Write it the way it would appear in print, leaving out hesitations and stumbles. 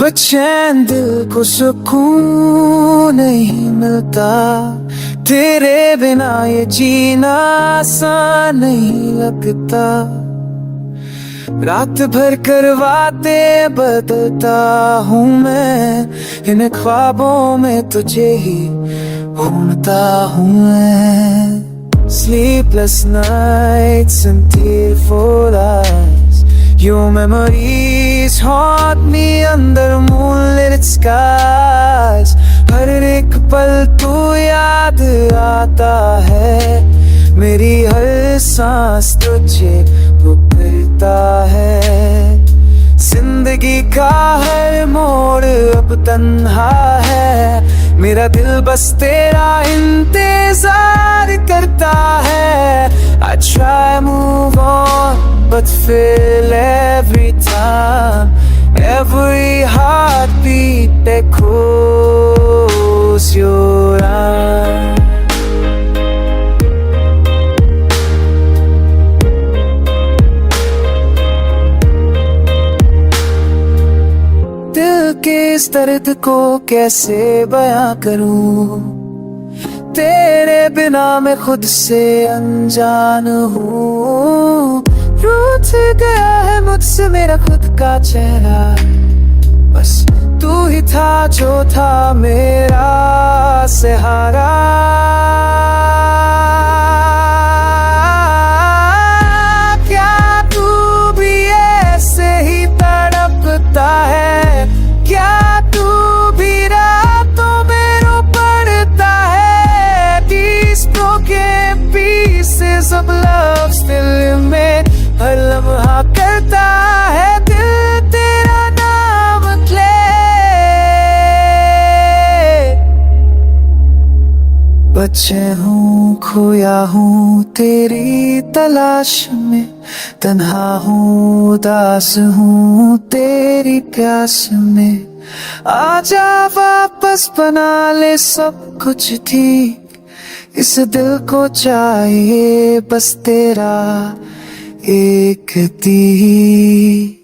बेचैन दिल को सुकून नहीं मिलता, तेरे बिना ये जीना आसान नहीं लगता। रात भर करवाते बदलता हूँ मैं, इन ख्वाबों में तुझे ही ढूंढता हूँ मैं। Sleepless nights and tearful eyes, your memories haunt me under moonlit skies। हर एक पल तू याद आता है, मेरी हर सांस तुझे पुकारता है। जिंदगी का हर मोड़ अब तन्हा है, मेरा दिल बस तेरा इंतजार करता है। I try move on but feel every time, every heartbeat echoes your eyes। दिल के इस दर्द को कैसे बयां करूं, तेरे बिना मैं खुद से अनजान हूँ। रूठ गया है मुझसे मेरा खुद का चेहरा, बस तू ही था जो था मेरा सहारा। क्या तू भी ऐसे ही तड़पता है, क्या तू भी रातों में रो पड़ता है। These broken pieces of love still में हर लम्हा करता है दिल तेरा नाम ले। बचे हूँ खोया हूँ तेरी तलाश में, तन्हा हूँ उदास हूँ तेरी प्यास में। आजा वापस बना ले सब कुछ ठीक, इस दिल को चाहिए बस तेरा एक तीर।